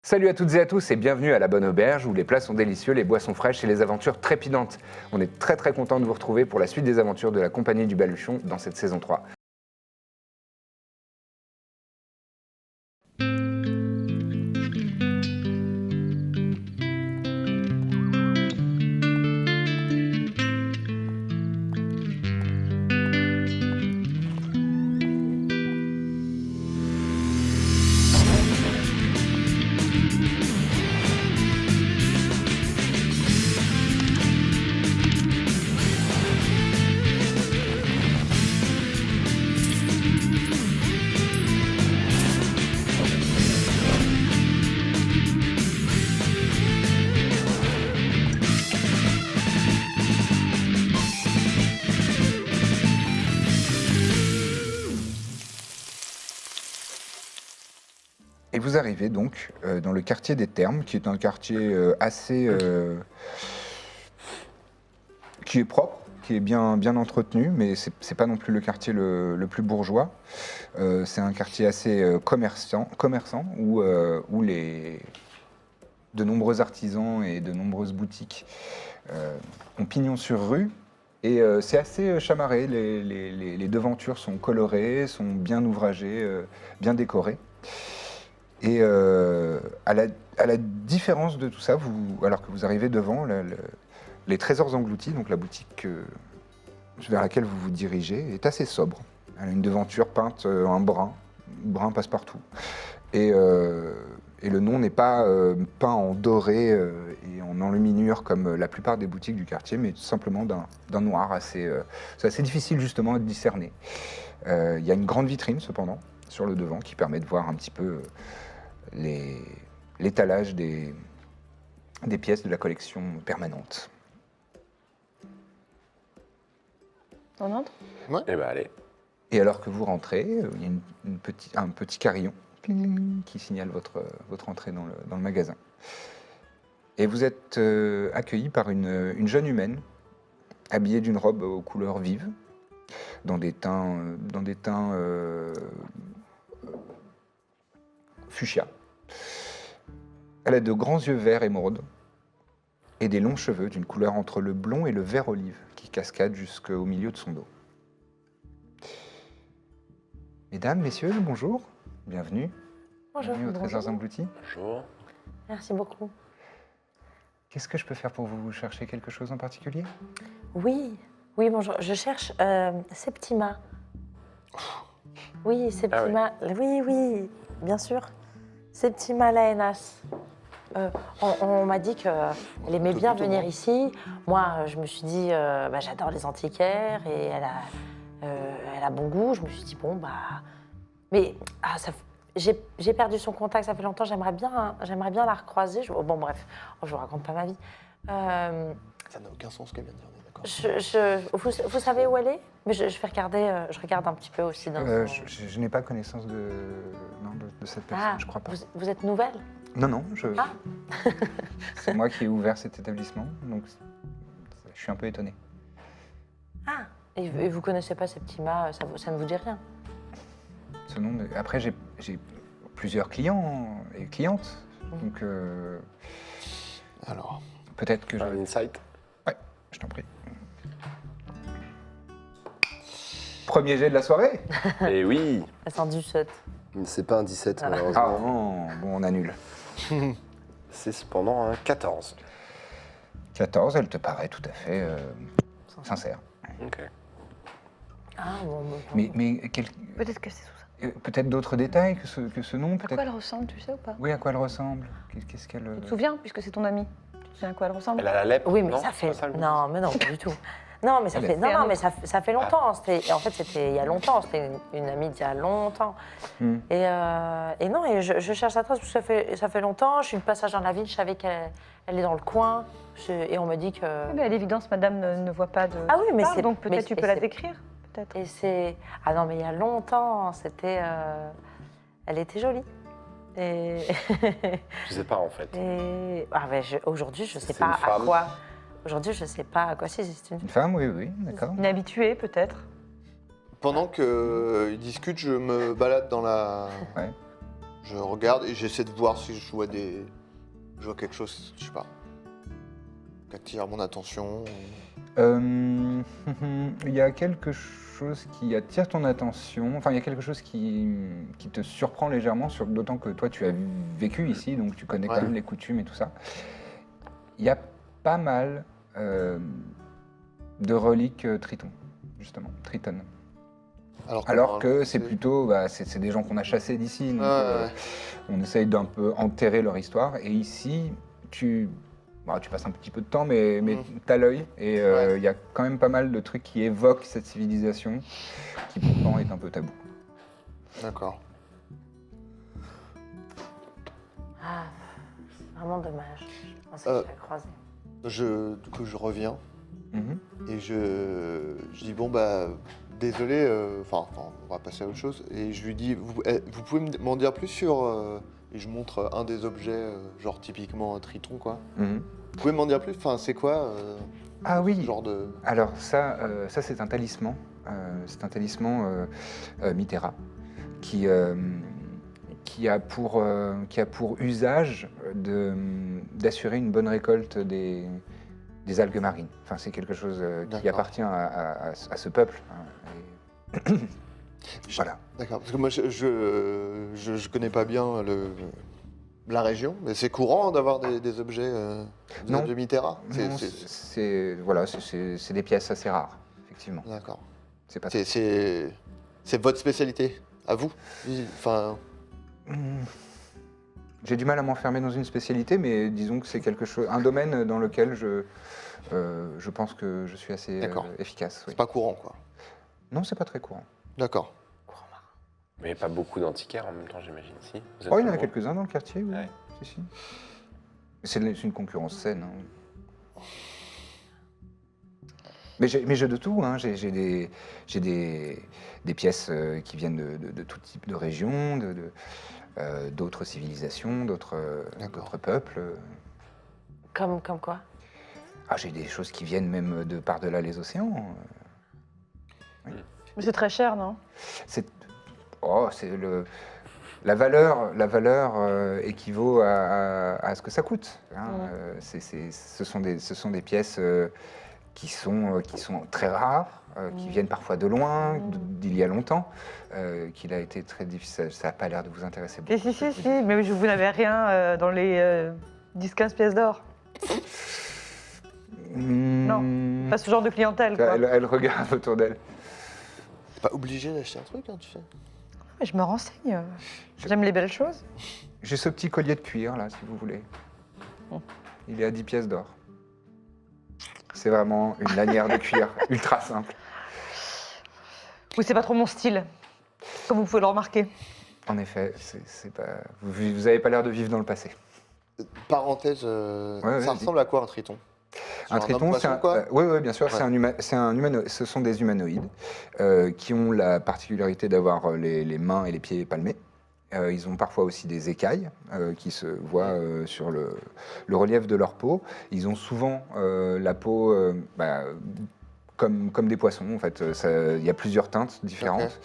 Salut à toutes et à tous et bienvenue à la Bonne Auberge où les plats sont délicieux, les boissons fraîches et les aventures trépidantes. On est très content de vous retrouver pour la suite des aventures de la Compagnie du Baluchon dans cette saison 3. Et vous arrivez donc dans le quartier des Thermes, qui est un quartier qui est propre, qui est bien entretenu, mais c'est pas non plus le quartier le plus bourgeois. C'est un quartier assez commerçant où de nombreux artisans et de nombreuses boutiques ont pignon sur rue. Et c'est assez chamarré, les devantures sont colorées, sont bien ouvragées, bien décorées. Et à la différence de tout ça, alors que vous arrivez devant les Trésors Engloutis, donc la boutique vers laquelle vous vous dirigez, est assez sobre. Elle a une devanture peinte en brun passe-partout. Et le nom n'est pas peint en doré et en enluminure comme la plupart des boutiques du quartier, mais tout simplement d'un noir c'est assez difficile justement à discerner. Il y a une grande vitrine cependant sur le devant qui permet de voir un petit peu l'étalage des pièces de la collection permanente. On entre? Ouais. Eh ben allez. Et alors que vous rentrez, il y a un petit carillon qui signale votre entrée dans le magasin. Et vous êtes accueilli par une jeune humaine, habillée d'une robe aux couleurs vives, dans des teints fuchsia. Elle a de grands yeux verts émeraude et des longs cheveux d'une couleur entre le blond et le vert olive qui cascadent jusqu'au milieu de son dos. Mesdames, messieurs, bonjour, bienvenue. Bonjour. Bienvenue aux Trésors Engloutis. Bonjour. Merci beaucoup. Qu'est-ce que je peux faire pour vous? Vous cherchez quelque chose en particulier? Oui, bonjour. Je cherche Septima. Oui, Septima. Oui, bien sûr. Septima Laenas. On m'a dit qu'elle aimait bien venir ici. Moi, je me suis dit, j'adore les antiquaires et elle a bon goût. Je me suis dit, mais j'ai perdu son contact, ça fait longtemps. J'aimerais bien la recroiser. Bon, bref, je vous raconte pas ma vie. Ça n'a aucun sens ce qu'elle vient de dire, on est d'accord. Vous savez où elle est? Mais je vais regarder, je regarde un petit peu aussi dans Je n'ai pas connaissance de cette personne, je crois pas. Vous êtes nouvelle? Non, c'est moi qui ai ouvert cet établissement, donc je suis un peu étonné. Ah, et vous connaissez pas Septima, ça ne vous dit rien? Ce nom, après j'ai plusieurs clients et clientes, donc Alors, peut-être que un insight. Ouais, je t'en prie. Premier jet de la soirée. Eh oui. Elle sent du 7. C'est pas un 17 Ah malheureusement. non, bon, on annule. C'est cependant un 14. 14, elle te paraît tout à fait sincère. Ok. Ah, bon. Mais Peut-être que c'est sous ça. peut-être d'autres détails que ce nom, À peut-être. quoi elle ressemble, tu sais ou pas? Oui, à quoi elle ressemble? Qu'est-ce qu'elle... Tu te souviens, puisque c'est ton amie? Tu te souviens à quoi elle ressemble? Elle a la lèpre. Oui, mais non ça fait. C'est pas le Non, mais non, pas du tout. Non, mais ça Elle fait. est- Non, mais ça fait longtemps. En fait, c'était il y a longtemps. C'était une amie d'il y a longtemps. Hmm. Et non, et je cherche sa trace parce que ça fait longtemps. Je suis de passage dans la ville. Je savais qu'elle est dans le coin. Et on me dit que. Mais à l'évidence, madame ne voit pas de. Ah oui, mais parle, c'est. donc mais peut-être tu c'est- peux la décrire, peut-être. Et c'est. Ah non, mais il y a longtemps. C'était. Elle était jolie. Et. Je sais pas en fait. Aujourd'hui, je sais C'est pas une à femme. quoi. Aujourd'hui, je sais pas à quoi. Si, c'est une. Une femme, oui, d'accord. Une habituée, peut-être. Pendant qu'ils discutent, je me balade dans la. Ouais. Je regarde et j'essaie de voir si je vois quelque chose, je sais pas, qui attire mon attention. Il y a quelque chose qui attire ton attention, enfin il y a quelque chose qui te surprend légèrement, d'autant que toi tu as vécu ici, donc tu connais quand Ouais. même les coutumes et tout ça. Il y a pas mal de reliques Triton, justement, Triton. Alors que c'est plutôt, c'est des gens qu'on a chassés d'ici, donc Ouais. on essaye d'un peu enterrer leur histoire. Et ici, tu passes un petit peu de temps, mais t'as l'œil. Et il Ouais. y a quand même pas mal de trucs qui évoquent cette civilisation, qui pourtant est un peu tabou. D'accord. Ah, vraiment dommage. Je pensais Euh. que je la croisais. Du coup, je reviens Mhm. et je dis bon désolé, enfin on va passer à autre chose. Et je lui dis vous pouvez m'en dire plus sur et je montre un des objets genre typiquement un triton quoi. Mhm. Vous pouvez m'en dire plus, enfin c'est quoi Ah oui. ce genre de Alors ça c'est un talisman. C'est un talisman Mitera qui a pour usage d'assurer une bonne récolte des algues marines. Enfin, c'est quelque chose qui D'accord. appartient à ce peuple. Hein. Voilà. D'accord, parce que moi je connais pas bien la région, mais c'est courant d'avoir des objets Non. objets Mitera. Non, c'est des pièces assez rares, effectivement. D'accord. C'est pas. C'est votre spécialité, à vous. Enfin, Hmm. J'ai du mal à m'enfermer dans une spécialité, mais disons que c'est un domaine dans lequel je pense que je suis assez D'accord. efficace. Oui. c'est pas courant quoi. Non, c'est pas très courant. D'accord. Mais il n'y a pas beaucoup d'antiquaires en même temps, j'imagine. Si. Vous êtes Oh, il y en a nombreux quelques-uns dans le quartier, oui. Ouais. Si, si. C'est une concurrence saine. Hein. Mais j'ai de tout. Hein. J'ai des pièces qui viennent de tout type de régions, d'autres civilisations, d'autres peuples. Comme quoi? Ah, j'ai des choses qui viennent même de par-delà les océans. Mais c'est très cher, non? C'est la valeur équivaut à ce que ça coûte. Hein. Ce sont des pièces qui sont très rares, qui viennent parfois de loin, d'il y a longtemps, qu'il a été très difficile. Ça n'a pas l'air de vous intéresser beaucoup. Si, mais vous n'avez rien dans les 10-15 pièces d'or. Non. Pas ce genre de clientèle, quoi. Elle regarde autour d'elle. T'es pas obligé d'acheter un truc, hein, tu sais. Mais je me renseigne. J'aime les belles choses. J'ai ce petit collier de cuir, là, si vous voulez. Il est à 10 pièces d'or. C'est vraiment une lanière de cuir ultra simple. Oui, c'est pas trop mon style, comme vous pouvez le remarquer. En effet, c'est pas... vous avez pas l'air de vivre dans le passé. Parenthèse, ouais, ça vas-y. ressemble à quoi un triton? Un Genre triton, poisson, quoi oui, bien sûr, Ouais. c'est un humanoïde. Ce sont des humanoïdes qui ont la particularité d'avoir les mains et les pieds palmés. Ils ont parfois aussi des écailles qui se voient sur le relief de leur peau. Ils ont souvent la peau comme des poissons. En fait, il y a plusieurs teintes différentes,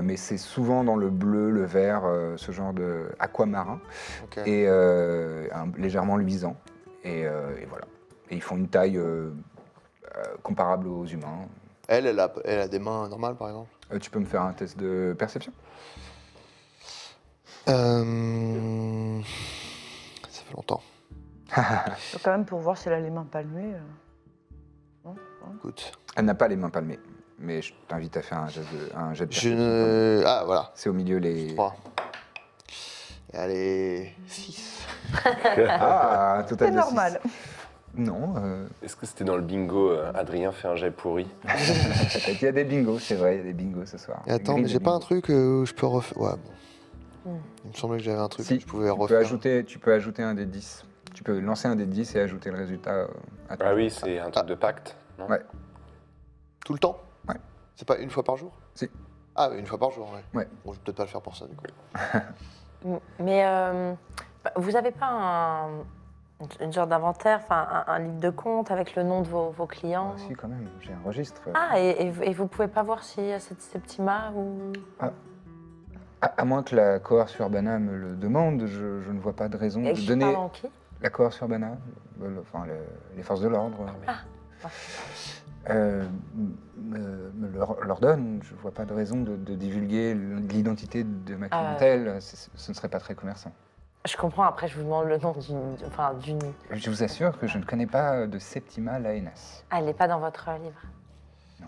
mais c'est souvent dans le bleu, le vert, ce genre de aquamarin, Ok. et légèrement luisant. Et voilà. Et ils font une taille comparable aux humains. Elle a des mains normales, par exemple. Tu peux me faire un test de perception? Ça fait longtemps. Donc, quand même, pour voir si elle a les mains palmées. Non. Écoute. Elle n'a pas les mains palmées, mais je t'invite à faire un jet de Je perception. ne. Ah, voilà. C'est au milieu les... 3. Allez, 6. Ah, un total C'est de normal. 6. Non, Est-ce que c'était dans le bingo Adrien fait un jet pourri? il y a des bingos, c'est vrai, il y a des bingos ce soir. Et attends, Grille mais de j'ai pas un bingo. truc où je peux refaire. Ouais, bon. Hmm. Il me semblait que j'avais un truc Si, que je pouvais tu peux refaire. ajouter un des 10. Tu peux lancer un des 10 et ajouter le résultat à ton Ah jeu. oui, c'est un truc de pacte, non? Ouais. Tout le temps? Ouais. C'est pas une fois par jour? Si. Ah, une fois par jour, ouais. Ouais. Bon, je vais peut-être pas le faire pour ça, du coup. Mais vous avez pas une sorte d'inventaire, enfin un livre de compte avec le nom de vos clients? Ah, si, quand même, j'ai un registre. Ah, et vous pouvez pas voir s'il y a cette Septima ou... À moins que la cohorte urbana me le demande, je ne vois pas de raison Et de je donner parle en qui la cohorte urbana, les forces de l'ordre. Leur donne. Je ne vois pas de raison de divulguer l'identité de ma clientèle. Ce ne serait pas très commerçant. Je comprends, après je vous demande le nom d'une... Je vous assure que je ne connais pas de Septima Laenas. Ah, elle n'est pas dans votre livre? Non.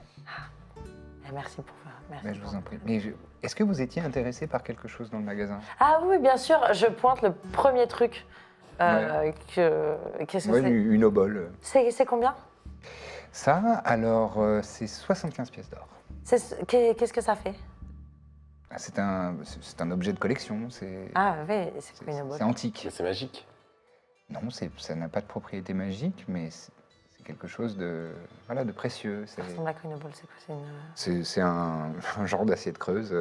Merci pour... Merci Mais je vous pour- en prie. Mais est-ce que vous étiez intéressé par quelque chose dans le magasin? Ah oui, bien sûr, je pointe le premier truc. Qu'est-ce que Ouais, c'est? une obole. C'est combien? Ça, alors, c'est 75 pièces d'or. Qu'est-ce que ça fait? Ah, c'est un objet de collection. Ah oui, c'est quoi une obole? C'est antique. Mais c'est magique. Non, ça n'a pas de propriété magique, mais c'est quelque chose de précieux. Ça ressemble à quoi une obole? C'est quoi? C'est un genre d'assiette creuse.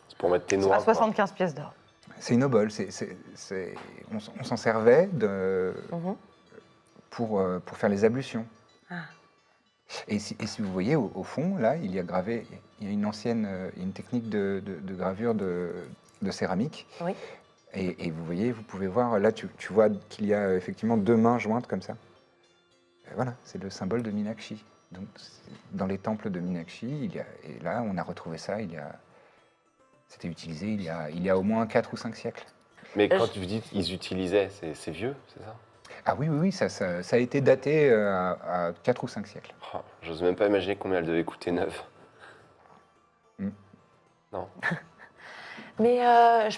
C'est pour mettre tes C'est noix. à quoi. 75 pièces d'or. C'est une obole. On s'en servait Mhm. pour faire les ablutions. Ah. Et si vous voyez au fond, là, il y a gravé, il y a une ancienne, une technique de gravure de céramique. Oui. Et vous voyez, vous pouvez voir, là, tu vois qu'il y a effectivement deux mains jointes comme ça. Et voilà, c'est le symbole de Minakshi. Donc, dans les temples de Minakshi, et là, on a retrouvé ça, c'était utilisé il y a au moins 4 ou 5 siècles. Mais quand tu dis ils utilisaient, c'est vieux, c'est ça? Ah oui, ça a été daté à 4 ou 5 siècles. Oh, j'ose même pas imaginer combien elle devait coûter neuve. Hmm. Non. Mais un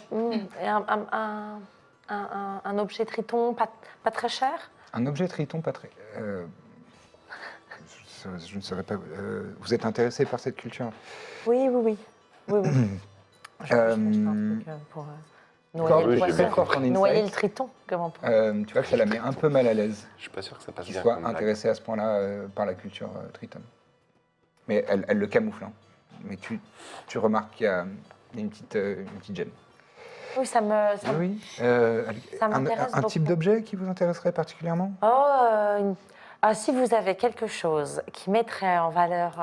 objet triton pas très cher? Un objet triton pas très... je ne saurais pas... vous êtes intéressé par cette culture? Oui. Je cherche un truc pour noyer le je vais poisson. faire Noyer le triton, comment pour... tu vois que ça la met un peu mal à l'aise Je suis pas sûr que ça passe qu'il bien. soit comme blague. intéressé à ce point-là par la culture triton. Mais elle le camoufle. Hein. Mais tu remarques qu'il y a une petite gemme. Oui, ça me... Oui. ça m'intéresse un type beaucoup. d'objet qui vous intéresserait particulièrement? Si vous avez quelque chose qui mettrait en valeur...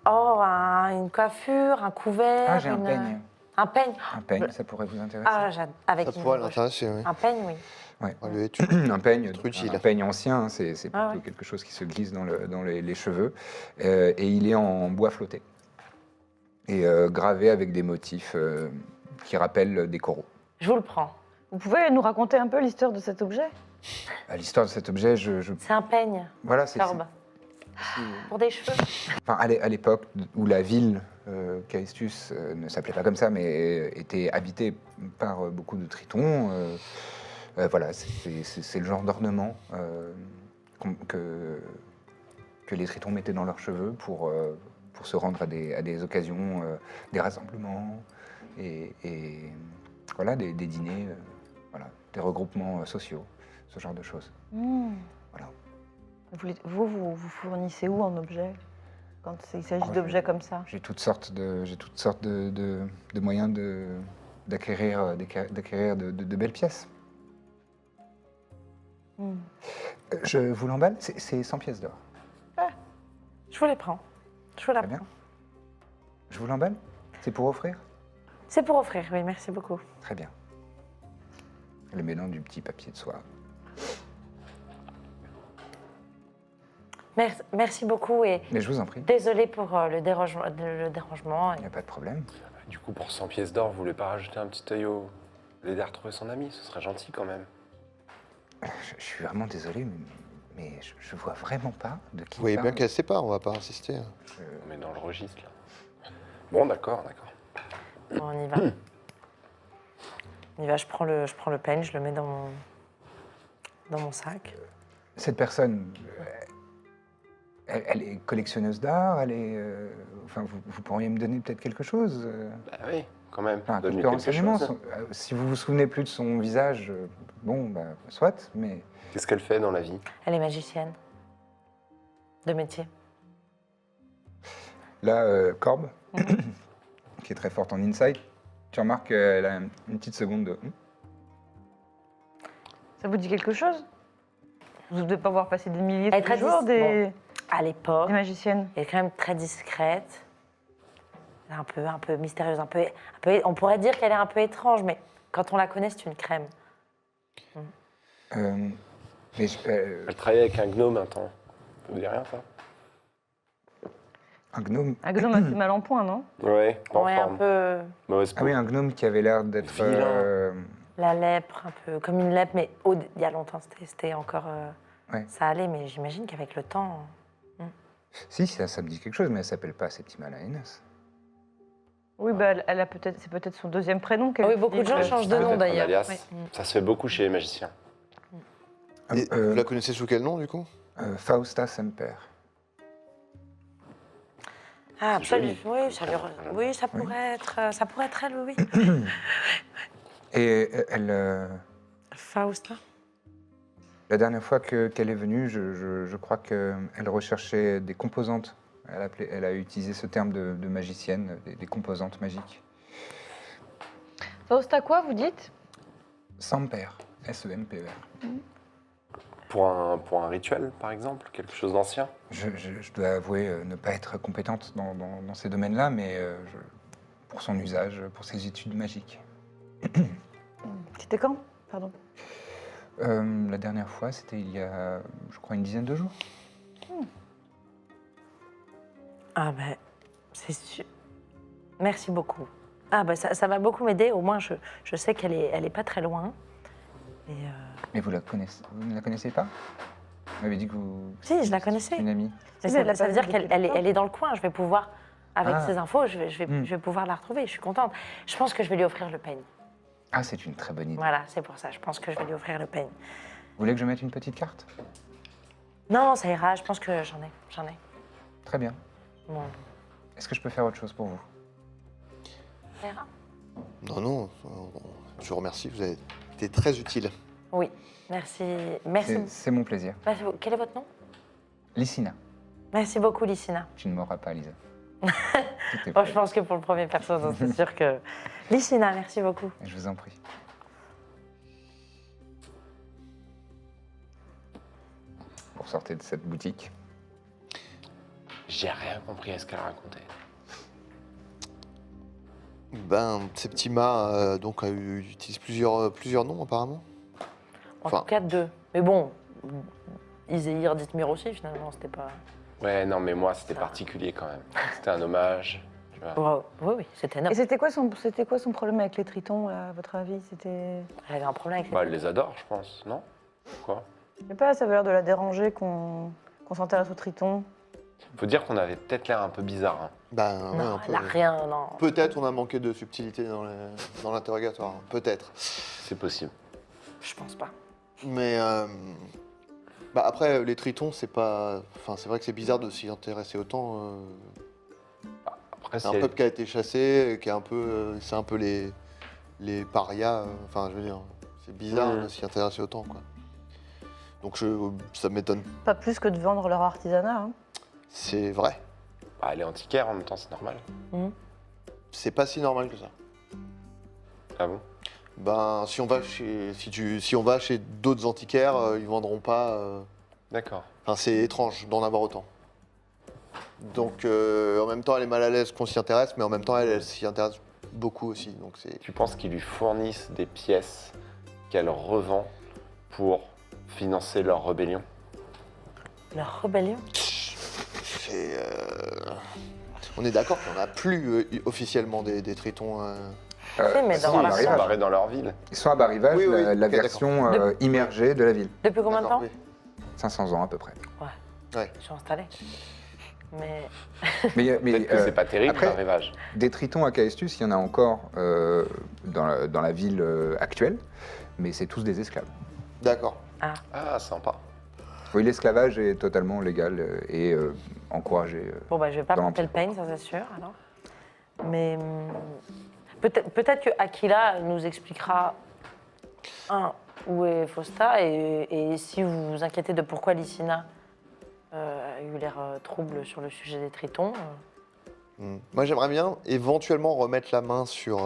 une coiffure, un couvert... Ah, j'ai un peigne. Un peigne? Un peigne, ça pourrait vous intéresser. Ah, avec Ça une pourrait embauche. l'intéresser, oui. Un peigne, oui. Ouais. On lui est Un peigne, Être utile. un peigne ancien, hein, c'est plutôt Ah ouais. quelque chose qui se glisse dans les cheveux. Et il est en bois flotté. Et gravé avec des motifs qui rappellent des coraux. Je vous le prends. Vous pouvez nous raconter un peu l'histoire de cet objet? L'histoire de cet objet, C'est un peigne, voilà, c'est... Corbe. Pour des cheveux. Enfin, à l'époque où la ville, Caestus, ne s'appelait pas comme ça, mais était habitée par beaucoup de tritons, voilà, c'est le genre d'ornement que les tritons mettaient dans leurs cheveux pour se rendre à des occasions, des rassemblements et voilà, des dîners, voilà, des regroupements sociaux, ce genre de choses. Voilà. Vous fournissez où en objet quand il s'agit Oh, d'objets comme ça? J'ai toutes sortes de moyens d'acquérir de belles pièces. Je vous l'emballe, c'est 100 pièces d'or. Je vous les prends. Je vous la Très bien. prends. Je vous l'emballe? C'est pour offrir? C'est pour offrir, oui, merci beaucoup. Très bien. Le mélange du petit papier de soie. Merci beaucoup et Mais je vous en prie, désolée pour le dérangement. il n'y a pas de problème. Du coup, pour 100 pièces d'or, vous voulez pas rajouter un petit œil au... l'aider à retrouver son ami? Ce serait gentil quand même. Je suis vraiment désolé, mais je vois vraiment pas de qui Vous voyez il bien parle. qu'elle sait pas, on va pas insister. On est dans le registre, là. Bon, d'accord. Bon, on y va. On y va, je prends le peigne, je le mets dans mon sac. Cette personne, elle est collectionneuse d'art, elle est... enfin, vous pourriez me donner peut-être quelque chose Bah oui, quand même. Enfin, Donne-lui quelques quelque renseignements. chose. Si vous vous souvenez plus de son visage, bon, bah, soit, mais... Qu'est-ce qu'elle fait dans la vie? Elle est magicienne. De métier. Là, Corbe, qui est très forte en insight, tu remarques qu'elle a une petite seconde de... Ça vous dit quelque chose? Vous ne devez pas voir passer des milliers Elle est tous les très jours dis- des À l'époque, magiciennes. elle est quand même très discrète. Elle est un peu mystérieuse, on pourrait dire qu'elle est un peu étrange, mais quand on la connaît, c'est une crème. Euh, mais Elle travaillait avec un gnome un temps. Ça vous dit rien, ça? un gnome. Un gnome assez mal en point, non? Ouais, pas en Ouais, un forme. peu Mauvaise Ah peau. oui, un gnome qui avait l'air d'être. Vilain. la lèpre, un peu comme une lèpre, mais il y a longtemps, c'était encore... Ouais. Ça allait, mais j'imagine qu'avec le temps... Si, ça me dit quelque chose, mais elle s'appelle pas Septima Laenas. Oui, bah, elle a peut-être, c'est peut-être son deuxième prénom. qu'elle Ah oui, beaucoup de gens utilise. changent de nom Peut-être un d'ailleurs. alias. Oui. Ça se fait beaucoup chez les magiciens. Et vous la connaissez sous quel nom, du coup? Fausta Semper. Ah, C'est joli. oui, ça pourrait être elle, oui. Et elle, Fausta. la dernière fois qu'elle est venue, je crois qu'elle recherchait des composantes. Elle a utilisé ce terme de magicienne, des composantes magiques. Fausta quoi, vous dites? Semper, S-E-M-P-E-R. Pour un rituel, par exemple, quelque chose d'ancien. Je dois avouer ne pas être compétente dans ces domaines-là, mais pour son usage, pour ses études magiques. C'était quand? Pardon. La dernière fois, c'était il y a, je crois, une dizaine de jours. Ah ben, c'est sûr. Merci beaucoup. Ah ben, ça va beaucoup m'aider. Au moins, je sais qu'elle est pas très loin. Et Mais vous ne la connaissez pas? Vous m'avez dit que vous... Si, je la connaissais. C'est une amie. mais Si, elle l'a ça pas veut vue dire qu'elle depuis longtemps. elle est dans le coin. Je vais pouvoir, avec Ah. ces infos, je vais Hmm. pouvoir la retrouver. Je suis contente. Je pense que je vais lui offrir le peigne. Ah, c'est une très bonne idée. Voilà, c'est pour ça. Je pense que je vais lui offrir le peigne. Vous voulez que je mette une petite carte? Non, ça ira. Je pense que j'en ai. Très bien. Bon, Est-ce que je peux faire autre chose pour vous? ça ira. Non, non, je vous remercie, vous avez été très utile. Oui, merci. Merci. C'est mon plaisir. Merci beaucoup. Quel est votre nom? Lysina, Merci beaucoup, Lysina. tu ne m'auras pas, Lisa. Tout est Bon, prêt. je pense que pour le premier perso, c'est sûr que... Lysina, merci beaucoup. Je vous en prie. Vous ressortez de cette boutique. J'ai rien compris à ce qu'elle racontait. Ben, Septima donc utilise plusieurs noms apparemment. En Enfin. tout cas, 2. Mais bon, Iséir Dithmir aussi, finalement, c'était pas... Ouais, non, mais moi, c'était Ça. particulier quand même. C'était un hommage. Tu vois. Wow. Oui, c'était Et énorme. c'était quoi son problème avec les tritons, là, à votre avis? C'était... Elle avait un problème avec Bah, les... elle les adore, je pense, non? Quoi? Je sais pas, ça avait l'air de la déranger qu'on s'intéresse aux tritons. Faut dire qu'on avait peut-être l'air un peu bizarre. Hein. Ben, ouais, Non, un peu. elle a rien, non. Peut-être on a manqué de subtilité dans l'interrogatoire, peut-être. C'est possible. Je pense pas. Mais bah après, les tritons, c'est pas. Enfin, c'est vrai que c'est bizarre de s'y intéresser autant. Après, C'est un c'est peuple qui a été chassé, qui est un peu. C'est un peu les parias. Enfin, je veux dire, c'est bizarre de s'y intéresser autant, quoi. Donc ça m'étonne. Pas plus que de vendre leur artisanat. Hein. C'est vrai. Bah, elle est antiquaire en même temps, c'est normal. C'est pas si normal que ça. Ah bon? Ben, si on va chez d'autres antiquaires, ils vendront pas. D'accord. Enfin, c'est étrange d'en avoir autant. Donc, en même temps, elle est mal à l'aise qu'on s'y intéresse, mais en même temps, elle s'y intéresse beaucoup aussi. Donc, c'est. Tu penses qu'ils lui fournissent des pièces qu'elle revend pour financer leur rébellion? Leur rébellion. c'est, On est d'accord qu'on n'a plus officiellement des tritons. Si, mais si, dans ils la Ils arrivent. sont barrés dans leur ville. Ils sont à Barrivage, Oui, oui, la ok, version d'accord. immergée de la ville. Depuis combien de D'accord, temps? oui. 500 ans à peu près. Ouais. Je suis installée. Mais Mais Peut-être que c'est pas terrible, après- le rivage. des tritons à Caestus, il y en a encore dans la ville actuelle, mais c'est tous des esclaves. D'accord. Ah, sympa. Oui, l'esclavage est totalement légal et encouragé. bon, bah, je vais pas Dans porter le l'Empire. peigne, ça c'est sûr, alors. Mais peut-être que Aquila nous expliquera, où est Fausta, et si vous vous inquiétez de pourquoi Lysina a eu l'air trouble sur le sujet des tritons. Moi, j'aimerais bien éventuellement remettre la main sur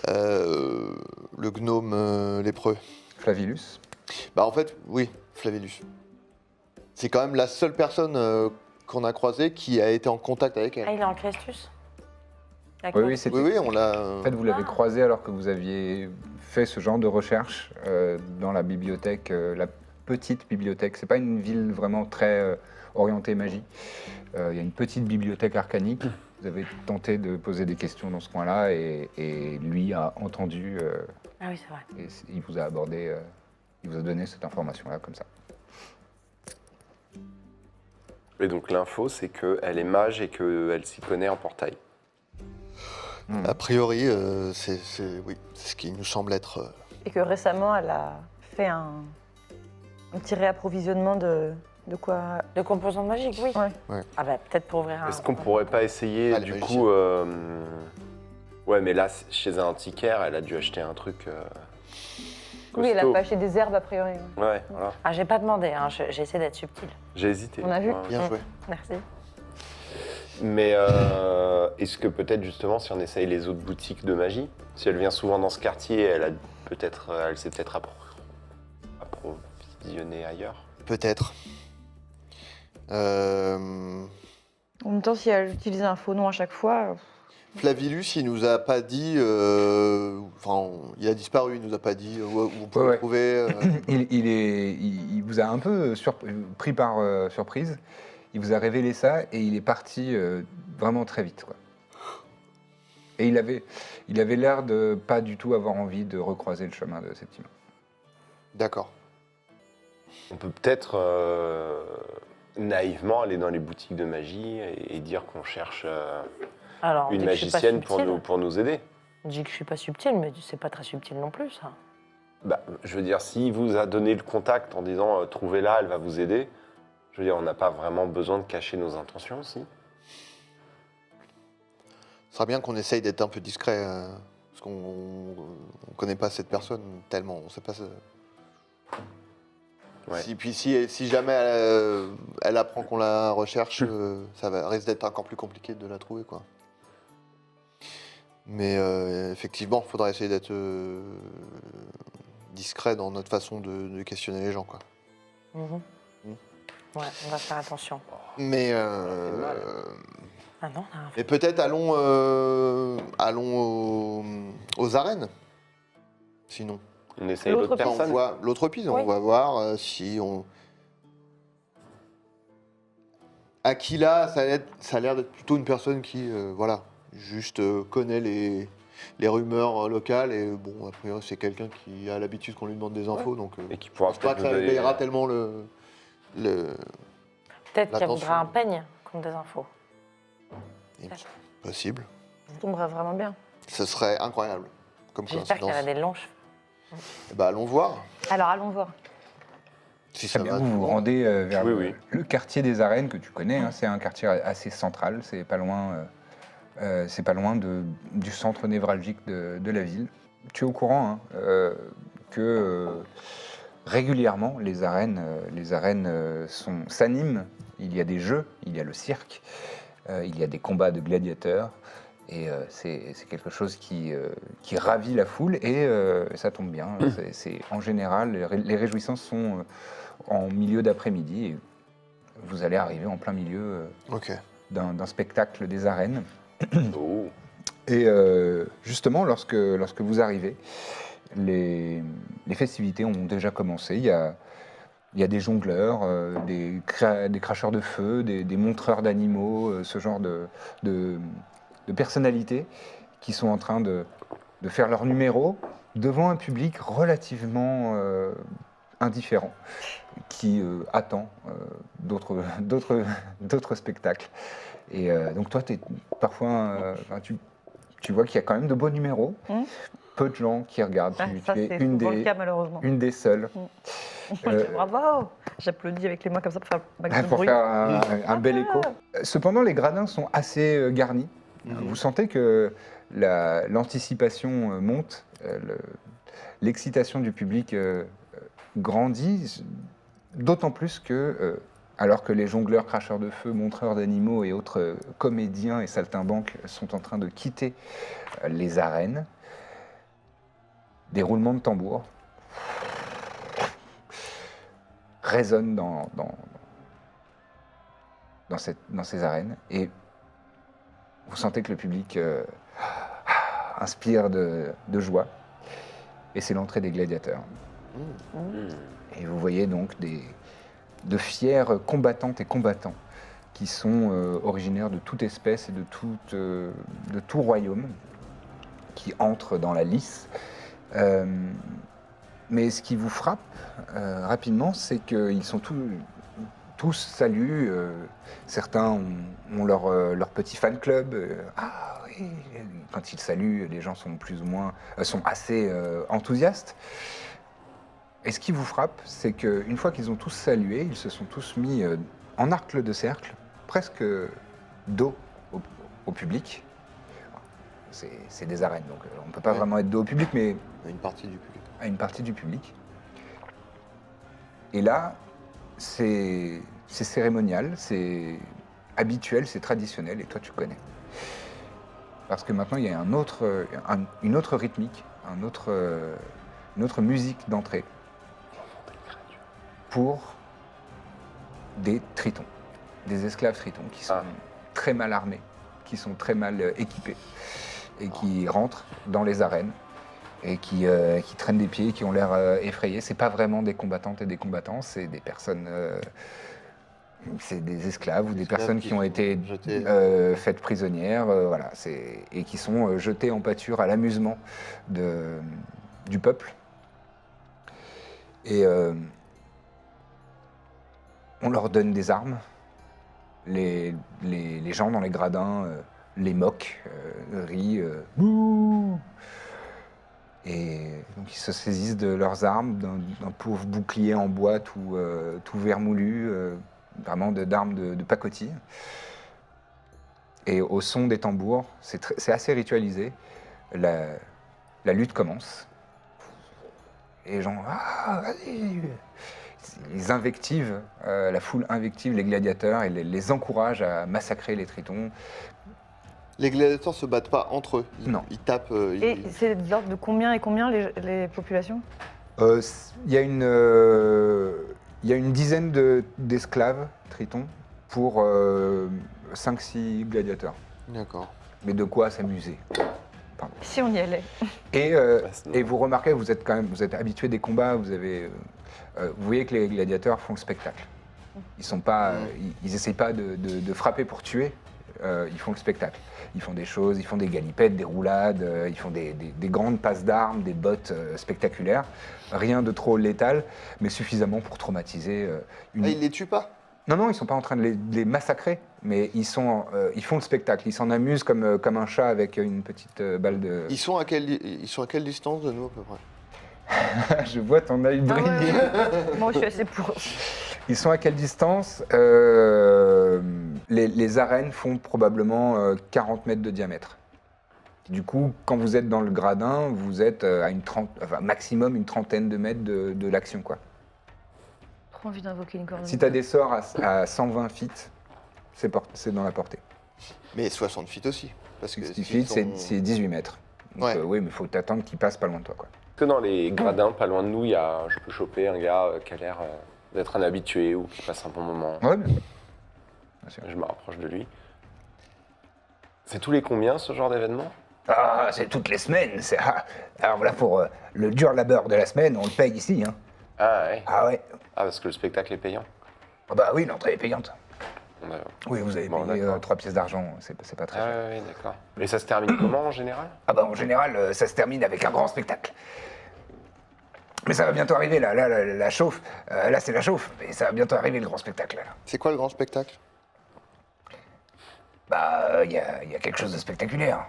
le gnome lépreux. Flavilus. Bah, en fait, oui, Flavellus. C'est quand même la seule personne qu'on a croisé qui a été en contact avec Ah, elle. il est en Crestus? Oui, D'accord. oui, c'était. Oui, oui, on l'a. En fait, vous l'avez croisé alors que vous aviez fait ce genre de recherche dans la bibliothèque, la petite bibliothèque. C'est pas une ville vraiment très orientée magie. Il y a une petite bibliothèque arcanique. Vous avez tenté de poser des questions dans ce coin-là et lui a entendu Ah oui, c'est vrai. et il vous a abordé, il vous a donné cette information-là comme ça. Et donc l'info, c'est qu'elle est mage et qu'elle s'y connaît en portail. A priori, oui, c'est ce qui nous semble être. Et que récemment, elle a fait un petit réapprovisionnement de quoi. De composants magiques, oui. Ouais. Ah bah peut-être pour ouvrir un... Est-ce qu'on pourrait pas essayer, Ah, les du magiciens. coup... Ouais, mais là, chez un antiquaire, elle a dû acheter un truc Oui, elle a costaud. pas acheté des herbes a priori. Ouais, voilà. Ah, j'ai pas demandé, hein. J'ai essayé d'être subtile. J'ai hésité. On a vu. Ouais. Bien joué. Merci. Mais est-ce que peut-être justement si on essaye les autres boutiques de magie, si elle vient souvent dans ce quartier, elle s'est peut-être approvisionnée ailleurs. Peut-être. En même temps, si elle utilise un faux nom à chaque fois, Flavilus, il nous a pas dit. Enfin, il a disparu, il nous a pas dit où on pouvait Ouais. le trouver. Il vous a un peu pris par surprise. Il vous a révélé ça et il est parti vraiment très vite, quoi. Et il avait l'air de pas du tout avoir envie de recroiser le chemin de Septima. D'accord. On peut peut-être naïvement aller dans les boutiques de magie et dire qu'on cherche Alors, une dis que je suis pas magicienne subtile. pour nous aider. Dis que je suis pas subtile, mais c'est pas très subtil non plus, ça. Bah, je veux dire, s'il vous a donné le contact en disant trouvez-la, elle va vous aider, je veux dire, on n'a pas vraiment besoin de cacher nos intentions aussi. Ce sera bien qu'on essaye d'être un peu discret, parce qu'on connaît pas cette personne tellement, on sait pas. Ouais. Si jamais elle apprend qu'on la recherche, risque d'être encore plus compliqué de la trouver, quoi. Mais effectivement, il faudra essayer d'être discret dans notre façon de questionner les gens, quoi. Mhm. Ouais, on va faire attention. Mais Ah non, on a rien fait. et peut-être allons aux arènes. Sinon, On essaye L'autre l'autre piste. on personne. voit l'autre piste. Oui. On va voir si on. Aquila, ça a l'air d'être plutôt une personne qui, voilà, juste connaît les rumeurs locales et bon, a priori c'est quelqu'un qui a l'habitude qu'on lui demande des infos, donc Et qui pourra je pense pas peut-être que nous ça donner... payera tellement le. Peut-être qu'elle l'attention. voudra un peigne contre des infos. Possible. ça tomberait vraiment bien. Ce serait incroyable comme J'espère qu'elle a coïncidence. des longs cheveux. Eh ben, allons voir Alors, allons voir. si Très ça bien, va. vous vous rendez vers Oui, le, oui. le quartier des arènes que tu connais. Hein, c'est un quartier assez central, c'est pas loin du centre névralgique de la ville. Tu es au courant hein, que régulièrement les arènes s'animent. Il y a des jeux, il y a le cirque, il y a des combats de gladiateurs. Et c'est quelque chose qui ravit la foule et ça tombe bien. C'est en général, les réjouissances sont en milieu d'après-midi et vous allez arriver en plein milieu Ok. d'un spectacle des arènes. Oh. Et justement, lorsque vous arrivez, les festivités ont déjà commencé. Il y a des jongleurs, des cracheurs de feu, des montreurs d'animaux, ce genre de personnalités qui sont en train de faire leur numéro devant un public relativement indifférent qui attend d'autres spectacles. Et donc toi, parfois, tu vois qu'il y a quand même de beaux numéros, peu de gens qui regardent. Ah, Tu ça, es c'est une souvent le des, cas, malheureusement. une des seules. Bravo. J'applaudis avec les mains comme ça pour faire un max de Pour bruit. faire un bel écho. Cependant, les gradins sont assez garnis. Vous sentez que l'anticipation monte, l'excitation du public grandit, d'autant plus que, alors que les jongleurs, cracheurs de feu, montreurs d'animaux et autres comédiens et saltimbanques sont en train de quitter les arènes, des roulements de tambour résonnent dans ces arènes et vous sentez que le public inspire de joie. Et c'est l'entrée des gladiateurs. Et vous voyez donc de fiers combattantes et combattants qui sont originaires de toute espèce et de tout royaume, qui entrent dans la lice. Mais ce qui vous frappe rapidement, c'est qu'ils sont tous saluent. Certains ont leur petit fan club. Ah oui, quand ils saluent, les gens sont plus ou moins sont assez enthousiastes. Et ce qui vous frappe, c'est qu'une fois qu'ils ont tous salué, ils se sont tous mis en arc de cercle, presque dos au public. C'est des arènes, donc on ne peut pas vraiment être dos au public, mais Une partie du public. à une partie du public. Et là, c'est cérémonial, c'est habituel, c'est traditionnel, et toi tu connais. Parce que maintenant, il y a une autre rythmique, une autre musique d'entrée pour des tritons, des esclaves tritons qui sont très mal armés, qui sont très mal équipés, et qui rentrent dans les arènes et qui traînent des pieds, qui ont l'air effrayés. C'est pas vraiment des combattantes et des combattants, c'est des personnes, c'est des esclaves ou des personnes qui ont été faites prisonnières, voilà, et qui sont jetées en pâture à l'amusement du peuple. Et on leur donne des armes. Les gens dans les gradins les moquent, rient. Bouh. Et donc ils se saisissent de leurs armes, d'un pauvre bouclier en bois tout vermoulu, vraiment d'armes de pacotille. Et au son des tambours, c'est assez ritualisé, la lutte commence. Et les gens, ah, vas-y. Ils invectivent, la foule invective les gladiateurs et les encourage à massacrer les tritons. Les gladiateurs se battent pas entre eux. Non. Ils tapent. Et c'est de l'ordre de combien et combien les populations? Il y a une dizaine d'esclaves tritons pour 5-6 gladiateurs. D'accord. Mais de quoi s'amuser. Si on y allait. Et vous remarquez, vous êtes habitué des combats, vous voyez que les gladiateurs font le spectacle. Ils sont pas, ils essayent pas de frapper pour tuer, ils font le spectacle. Ils font des choses, ils font des galipettes, des roulades, ils font des grandes passes d'armes, des bottes spectaculaires. Rien de trop létal, mais suffisamment pour traumatiser une... Ah, ils les tuent pas? Non, ils sont pas en train de les massacrer, mais ils font le spectacle. Ils s'en amusent comme un chat avec une petite balle de... Ils sont à quelle distance de nous à peu près? Je vois ton œil briller. Moi, je suis assez pour. Ils sont à quelle distance? Les arènes font probablement 40 mètres de diamètre. Du coup, quand vous êtes dans le gradin, vous êtes à maximum une trentaine de mètres de l'action, quoi. Trop envie d'invoquer une cornemuse. Si tu as des sorts à 120 feet, c'est dans la portée. Mais 60 feet aussi. Parce que 60 feet, c'est 18 mètres. Donc, Ouais. oui, mais il faut t'attendre qu'il passe pas loin de toi, quoi. Que dans les gradins, pas loin de nous, je peux choper un gars qui a l'air d'être un habitué ou qui passe un bon moment. Ouais, bien sûr. Je me rapproche de lui. C'est tous les combien, ce genre d'événement? Ah, c'est toutes les semaines. Alors voilà, pour le dur labeur de la semaine, on le paye ici. Hein. Ah ouais. Ah ouais. Ah, parce que le spectacle est payant. Ah bah oui, l'entrée est payante. On a- Oui, vous avez Bon, payé d'accord. 3 pièces d'argent, c'est pas très Ah cher. ouais, d'accord. Et ça se termine comment en général? Ah bah en général, ça se termine avec un grand spectacle. Mais ça va bientôt arriver, là, la chauffe. Là, c'est la chauffe, mais ça va bientôt arriver, le grand spectacle, là. C'est quoi le grand spectacle? Bah, il y a quelque chose de spectaculaire.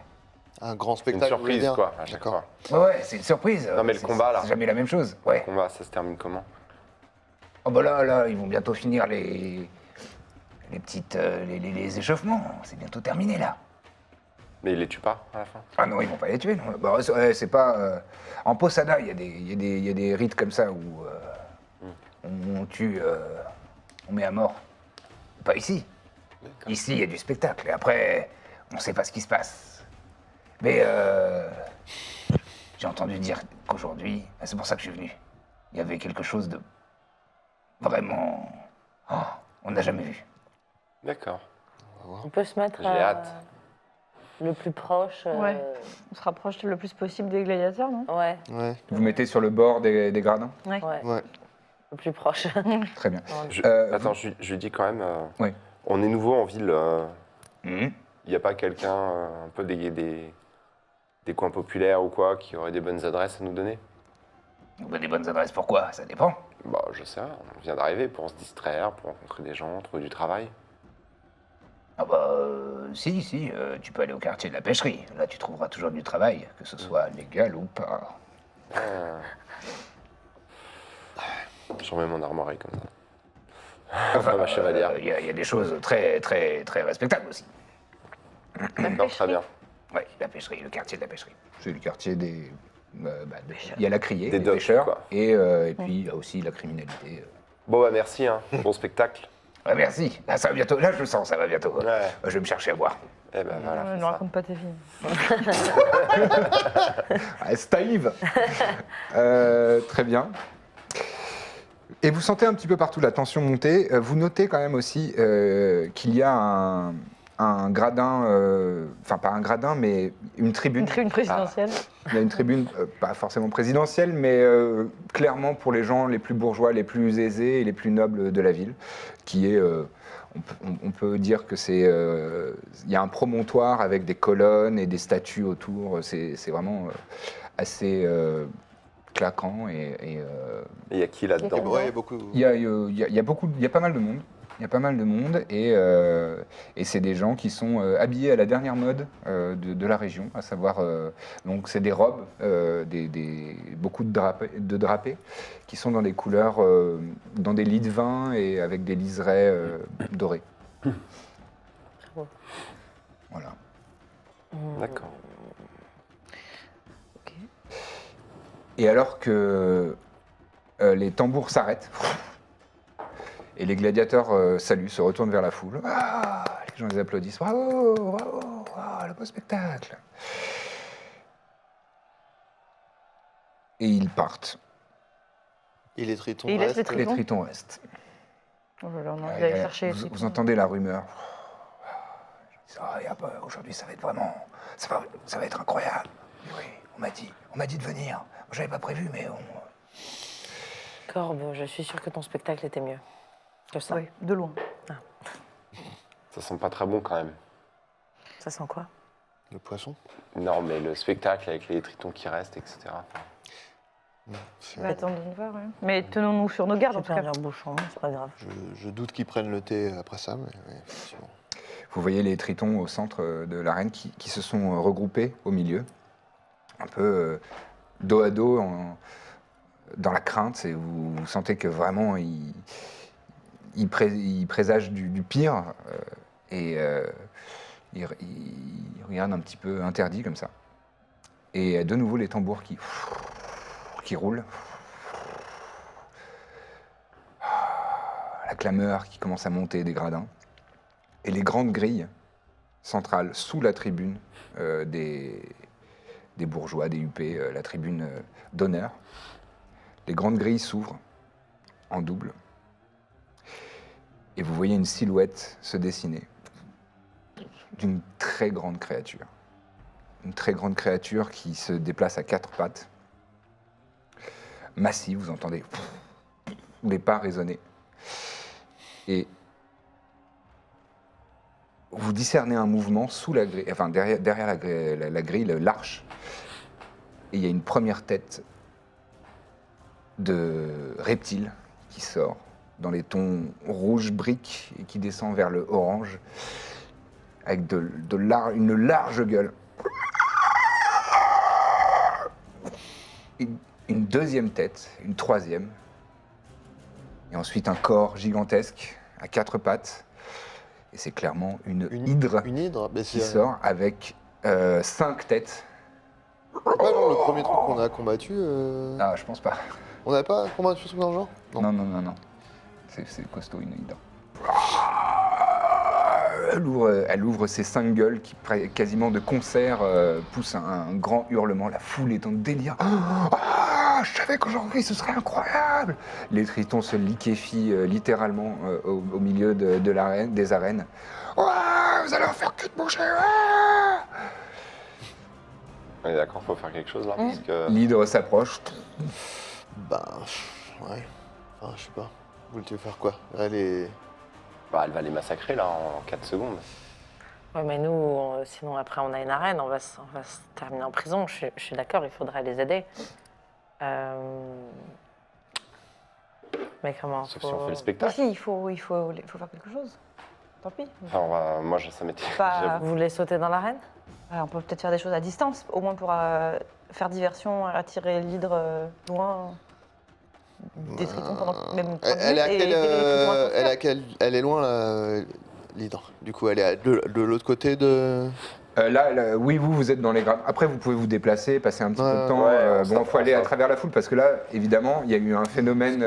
Un grand C'est une spectacle. surprise, vous voulez dire? quoi, à chaque D'accord. fois. Ouais, c'est une surprise. Non, mais le combat, là. C'est jamais la même chose, ouais. Le combat, ça se termine comment? Oh bah là, ils vont bientôt finir les petites... les échauffements. C'est bientôt terminé, là. Mais il les tue pas à la fin? Ah non, ils vont pas les tuer, non. Bah, c'est pas... En Posada, il y a des rites comme ça où on tue, on met à mort. Pas ici. D'accord. Ici, il y a du spectacle. Et après, on sait pas ce qui se passe. Mais j'ai entendu dire qu'aujourd'hui, c'est pour ça que je suis venu, il y avait quelque chose de vraiment... Oh, on n'a jamais vu. D'accord. On va voir. On peut se mettre J'ai hâte. le plus proche. Ouais. On se rapproche le plus possible des gladiateurs, non? Ouais, Ouais, Vous mettez sur le bord des gradins? ouais, ouais. le plus proche. Très bien. Attends, je lui dis quand même. Oui. On est nouveau en ville. Mhm. Il n'y a pas quelqu'un, un peu des coins populaires ou quoi, qui aurait des bonnes adresses à nous donner? Des bonnes adresses, pourquoi? Ça dépend. Bah, je sais pas. On vient d'arriver pour se distraire, pour rencontrer des gens, trouver du travail. Ah bah, si, tu peux aller au quartier de la pêcherie. Là, tu trouveras toujours du travail, que ce soit légal ou pas. Ah. Je remets mon armoirie comme ça. Enfin, ma chevalière. Il y a des choses très respectables aussi. D'accord, très bien. Oui, la pêcherie, le quartier de la pêcherie. C'est le quartier des... il y a la criée, Des des docks, pêcheurs, quoi. et puis il y a aussi la criminalité. Bon, bah, merci, hein. Bon spectacle. Ouais, merci. Là, ça va bientôt. Là, je le sens, ça va bientôt. Ouais. Je vais me chercher à boire. Eh ben voilà. Ne fais ça. raconte pas tes filles. Ah, Steve Très bien. Et vous sentez un petit peu partout la tension monter. Vous notez quand même aussi qu'il y a un gradin, enfin pas un gradin, mais une tribune. Une tribune présidentielle. Il y a une tribune, pas forcément présidentielle, mais clairement pour les gens les plus bourgeois, les plus aisés et les plus nobles de la ville, qui est, on peut dire que c'est, il y a un promontoire avec des colonnes et des statues autour. C'est vraiment assez claquant Et il y a qui là-dedans? Ouais, il y a beaucoup. il y a beaucoup, il y a pas mal de monde. Il y a pas mal de monde et c'est des gens qui sont habillés à la dernière mode de la région, à savoir, donc c'est des robes, beaucoup de drapés qui sont dans des couleurs, dans des lits de vin et avec des liserés dorés. beau. Voilà. D'accord. Ok. Et alors que les tambours s'arrêtent, et les gladiateurs saluent, se retournent vers la foule. Ah, les gens les applaudissent. Bravo, bravo, le beau spectacle. Et ils partent. Et les tritons Et il laisse les restent. Les Tritons. tritons restent. Oh là là, on a Ah, envie il y d'aller a- chercher les vous, Tritons. vous entendez la rumeur. Aujourd'hui, ça va être vraiment. Ça va être incroyable. Oui, on m'a dit de venir. J'avais pas prévu, mais Corbe, je suis sûre que ton spectacle était mieux que ça. Oui, de loin. Ça sent pas très bon quand même. Ça sent quoi? Le poisson. Non, mais le spectacle avec les tritons qui restent, etc. C'est- Bah, attendons de voir, ouais. Mais tenons-nous sur nos gardes, J'ai en tout cas. perdu un bouchon, c'est pas grave. Je doute qu'ils prennent le thé après ça, mais ouais, effectivement. Vous voyez les tritons au centre de l'arène qui se sont regroupés au milieu, un peu dos à dos, dans la crainte. Et vous sentez que vraiment ils présagent du pire et ils regardent un petit peu interdits comme ça. Et de nouveau les tambours qui roulent. La clameur qui commence à monter des gradins. Et les grandes grilles centrales sous la tribune des bourgeois, des huppés, la tribune d'honneur. Les grandes grilles s'ouvrent en double. Et vous voyez une silhouette se dessiner d'une très grande créature. Une très grande créature qui se déplace à quatre pattes. Massive, vous entendez des pas résonner. Et vous discernez un mouvement sous la grille, enfin derrière la grille, l'arche. Et il y a une première tête de reptile qui sort dans les tons rouge brique et qui descend vers le orange avec une large gueule. Une deuxième tête, une troisième, et ensuite un corps gigantesque à quatre pattes. Et c'est clairement une hydre Une hydre, mais qui c'est sort avec 5 têtes. c'est pas genre le premier truc qu'on a combattu. Ah, je pense pas. On n'avait pas combattu ce truc dans le genre? Non. C'est costaud, une hydre. Elle ouvre ses 5 gueules qui, quasiment de concert, poussent un grand hurlement. La foule est en délire. Ah, je savais qu'aujourd'hui ce serait incroyable. Les tritons se liquéfient littéralement au milieu de l'arène, des arènes. Ouah, vous allez en faire que de boucher. On est d'accord, faut faire quelque chose là, parce que... L'hydre s'approche. Ben, ouais. Enfin, je sais pas. Vous voulez faire quoi? Elle est... Bah, elle va les massacrer là en 4 secondes. Ouais, mais nous, sinon après on a une arène, on va se terminer en prison. Je suis d'accord, il faudrait les aider. Mais comment Sauf si on fait le Mais spectacle. si, il faut faire quelque chose. Tant pis. Enfin, moi, ça m'était... Pas- j'avoue. Vous voulez sauter dans l'arène? On peut peut-être faire des choses à distance, au moins pour faire diversion, attirer l'hydre loin des tritons pendant même 30 Elle est à minutes quelle, et les tritons à elle est à quelle- elle est loin, l'hydre. Du coup, elle est de l'autre côté de... Là, oui, vous êtes dans les gradins. Après, vous pouvez vous déplacer, passer un petit peu de temps. ouais, Bon, il faut aller à travers la foule parce que là, évidemment, il y a eu un phénomène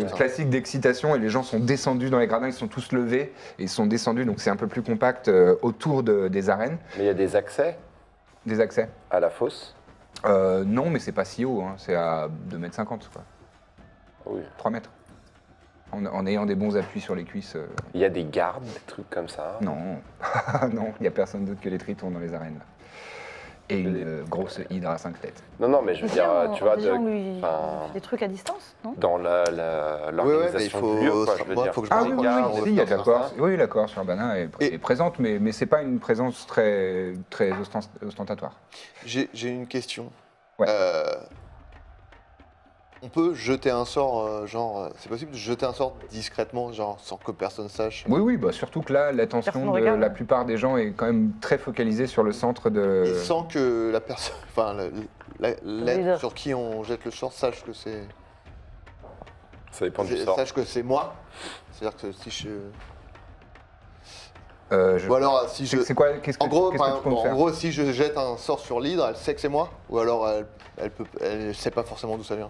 ça. classique d'excitation et les gens sont descendus dans les gradins, ils sont tous levés et ils sont descendus, donc c'est un peu plus compact autour des arènes. Mais il y a des accès Des accès. à la fosse. Non, mais c'est pas si haut, hein, c'est à 2,50 m, quoi. Oui. 3 mètres. En ayant des bons appuis sur les cuisses. Il y a des gardes, des trucs comme ça. Non, non, il n'y a personne d'autre que les tritons dans les arènes. Là. Et une grosse hydre à 5 têtes. Non, mais je veux dire, tu vois, déjà, on lui enfin, fait des trucs à distance, non? dans l'organisation mais il faut- du lieu, quoi, je veux moi, dire. faut que je Ah me oui, regarde, oui, on oui, va il y a de faire la ça. Corse. Oui, la Corse urbana est présente, mais c'est pas une présence très ostentatoire. J'ai une question. Ouais. On peut jeter un sort, c'est possible de jeter un sort discrètement, genre sans que personne sache? Oui, bah surtout que là, Personne l'attention de regarde. la plupart des gens est quand même très focalisée sur le centre de. Et sans que la personne, enfin, l'être leader. sur qui on jette le sort sache que c'est... Ça dépend du sort. Sache que c'est moi. C'est-à-dire que si je... je- Ou alors, si je... C'est quoi Qu'est-ce que, En gros, qu'est-ce que tu comptes en faire gros, si je jette un sort sur l'hydre, elle sait que c'est moi? Ou alors elle sait pas forcément d'où ça vient?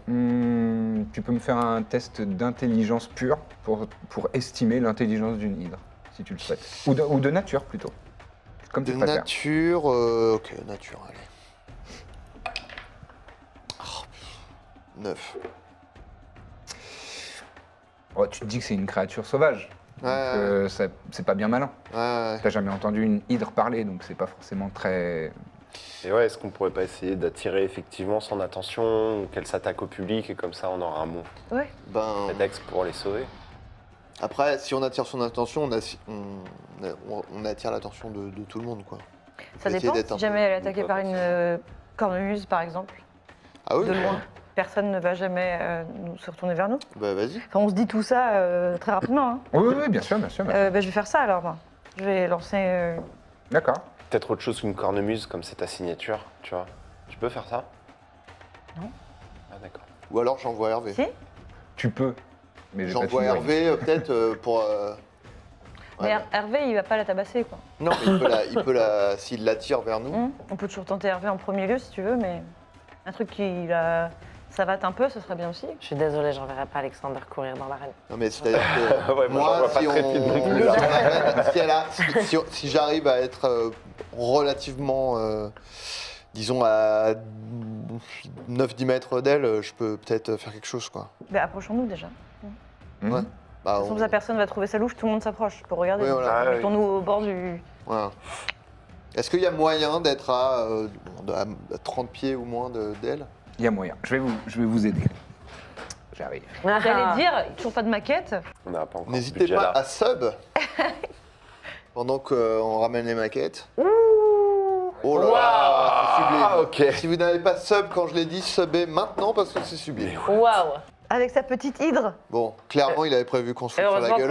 Tu peux me faire un test d'intelligence pure pour estimer l'intelligence d'une hydre, si tu le souhaites. Ou de nature plutôt. Comme De tu préfères. nature... ok, nature, allez. 9. Oh, tu te dis que c'est une créature sauvage. Donc, Ouais, c'est pas bien malin. ouais. T'as jamais entendu une hydre parler, donc c'est pas forcément très. Et ouais, est-ce qu'on pourrait pas essayer d'attirer effectivement son attention, ou qu'elle s'attaque au public, et comme ça on aura un bon Ben, prétexte pour les sauver? après, si on attire son attention, on attire l'attention de tout le monde, quoi. Ça Essayer dépend. d'être Si un peu- jamais elle est attaquée par une cornemuse, par exemple, Ah oui? de loin, personne ne va jamais se retourner vers nous. Bah vas-y. Enfin, on se dit tout ça très rapidement. Hein. Oui, bien sûr, bien sûr. Je vais faire ça alors. Moi. Je vais lancer. D'accord. Peut-être autre chose qu'une cornemuse, comme c'est ta signature, tu vois. Tu peux faire ça? Non. Ah d'accord. Ou alors j'envoie Hervé. Si. Tu peux. Mais j'ai pas de J'envoie figurine. Hervé peut-être pour... Mais ouais. Hervé, il va pas la tabasser, quoi. Non, mais s'il l'attire vers nous. On peut toujours tenter Hervé en premier lieu si tu veux, mais un truc qui la savate un peu, ce serait bien aussi. Je suis désolée, j'enverrai pas Alexander courir dans l'arène. Non mais c'est-à-dire que Ouais, moi, j'en vois pas si très vite non plus, là. si j'arrive à être relativement, disons à 9-10 mètres d'elle, je peux peut-être faire quelque chose, quoi. Mais approchons-nous déjà. Mhm. Ouais. Bah, Comme ça, personne va trouver ça louche, tout le monde s'approche pour regarder. Oui, voilà. Ah, oui. Mettons-nous au bord du. voilà. Est-ce qu'il y a moyen d'être à 30 pieds ou moins d'elle? Il y a moyen. Je vais vous aider. J'arrive. J'allais dire, toujours pas de maquette. On n'a pas encore ce N'hésitez budget pas là. à sub pendant qu'on ramène les maquettes. Oh là là, c'est sublime. Ok. Si vous n'avez pas sub quand je l'ai dit, subez maintenant parce que c'est sublime. Waouh! Avec sa petite hydre. Bon, clairement, il avait prévu qu'on se foute sur la Heureusement gueule.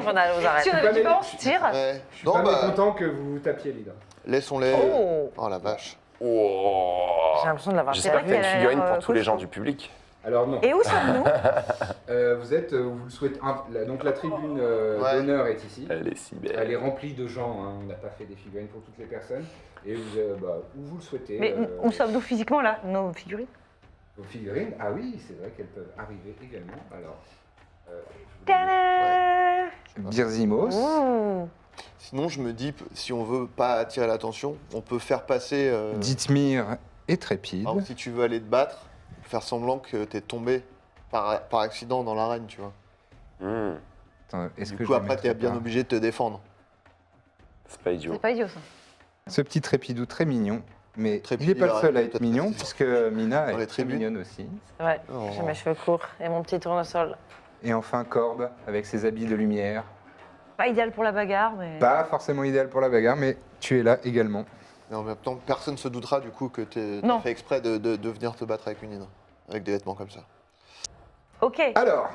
qu'on allait aux arènes. Si on avait du temps, tire. Ouais. Non, bah, que vous tapiez l'hydre. laissons-les. Oh! Oh la vache. Oh. J'ai l'impression de l'avoir J'espère qu'il y a une qu'elle a figurine l'air, pour tous les gens costaud. du public. Alors non. Et où sommes-nous Vous êtes, vous le souhaitez. Donc la tribune Ouais. d'honneur est ici. Elle est si belle. Elle est remplie de gens. Hein. On n'a pas fait des figurines pour toutes les personnes. Et vous, où vous le souhaitez. Mais où sommes-nous physiquement là, nos figurines? Vos figurines. Ah oui, c'est vrai qu'elles peuvent arriver également. Alors. Tada. Birzimos. Ouh. Sinon, je me dis, si on veut pas attirer l'attention, on peut faire passer. Dithmir et Trépide. par exemple, si tu veux aller te battre, faire semblant que t'es tombé par accident dans l'arène, tu vois. Attends, est-ce Du que coup, je après, mettrais t'es bien pas obligé de te défendre. C'est pas idiot. C'est pas idiot ça. Ce petit trépidou très mignon, mais il Trépidou, n'est pas le il seul à arrête être peut-être mignon, rester puisque Mina dans les est très tribunes. mignonne aussi. Ouais, Oh. j'ai mes cheveux courts et mon petit tournesol. Et enfin Corbe, avec ses habits de lumière. Pas idéal pour la bagarre, mais. Pas forcément idéal pour la bagarre, mais tu es là également. Mais en même temps, personne ne se doutera du coup que t'as Non. fait exprès de venir te battre avec une hydre. Avec des vêtements comme ça. Ok. Alors,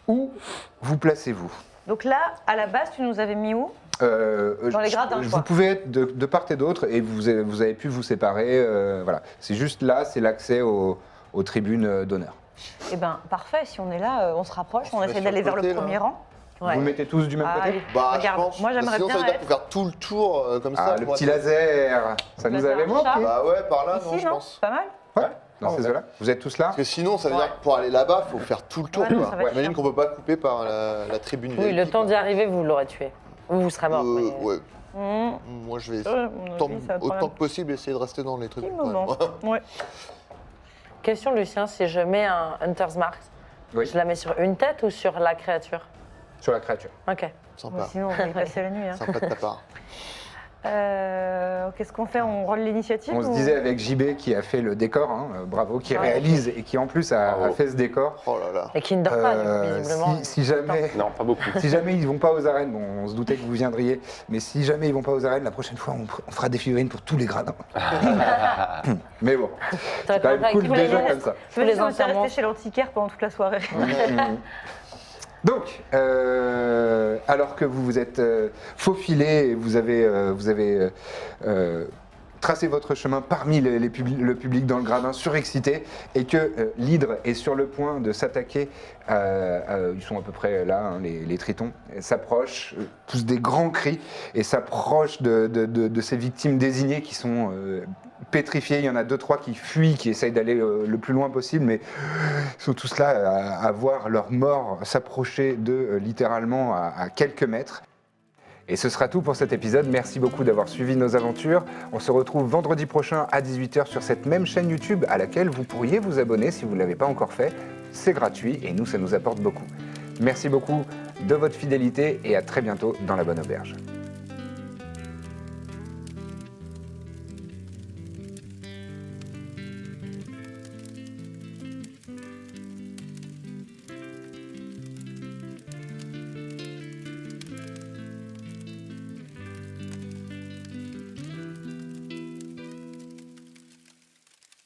Où vous placez-vous Donc là, à la base, tu nous avais mis où Dans les gradins, Vous quoi. pouvez être de part et d'autre et vous avez pu vous séparer. Voilà. C'est juste là, c'est l'accès aux tribunes d'honneur. Eh ben, parfait. Si on est là, on se rapproche, On on se met essaie sur d'aller le vers côté, le là. premier rang. Ouais. Vous mettez tous du même côté Allez, bah, regarde. je pense. Moi, j'aimerais Sinon, ça bien veut dire qu'il être faut faire tout le tour comme ça. Ah, le pour petit être- laser, ça nous Laser avait chat. manqué. Bah ouais, par là, non, ici, je non pense. Pas mal. Ouais, dans ces eaux-là. Vous êtes tous là Parce que sinon, ça veut Ouais. dire que pour aller là-bas, il faut faire tout le tour. Ouais, non, quoi. ça va être Imagine chiant. qu'on peut pas couper par la tribune Oui, le VIP, temps quoi. d'y arriver, vous l'aurez tué. Ou vous serez mort. mais- Ouais. Mmh. Moi, je vais Mon autant, avis, ça va autant prendre que possible essayer de rester dans les un trucs. petit quand même. moment. Ouais. Question, Lucien, si je mets un Hunter's Mark, Oui, je la mets sur une tête ou sur la créature? sur la créature. Ok. Mais Sympa. sinon, on va y passer la nuit. Hein. Sympa de ta part. Qu'est-ce qu'on fait? On roule l'initiative On se ou- disait avec JB qui a fait le décor, hein, bravo, qui Ah, réalise et qui en plus a Bravo. fait ce décor. Oh là là. Et qui ne dort pas, du coup, Euh, visiblement. si jamais, Non, pas beaucoup. si jamais ils vont pas aux arènes, bon, on se doutait que vous viendriez, mais si jamais ils vont pas aux arènes, la prochaine fois, on fera des figurines pour tous les gradins. mais bon, c'est quand même cool déjà comme ça. Tu veux les dire qu'on était enterrements. resté chez l'antiquaire pendant toute la soirée. Donc, alors que vous vous êtes faufilé et vous avez tracé votre chemin parmi le public dans le gradin surexcité et que l'hydre est sur le point de s'attaquer, ils sont à peu près là, hein, les tritons, s'approchent, poussent des grands cris et s'approchent de ces victimes désignées qui sont pétrifiées. Il y en a 2-3 qui fuient, qui essayent d'aller le plus loin possible, mais ils sont tous là à voir leur mort s'approcher d'eux littéralement à quelques mètres. Et ce sera tout pour cet épisode. Merci beaucoup d'avoir suivi nos aventures. On se retrouve vendredi prochain à 18h sur cette même chaîne YouTube à laquelle vous pourriez vous abonner si vous ne l'avez pas encore fait. C'est gratuit et nous, ça nous apporte beaucoup. Merci beaucoup de votre fidélité et à très bientôt dans la Bonne Auberge.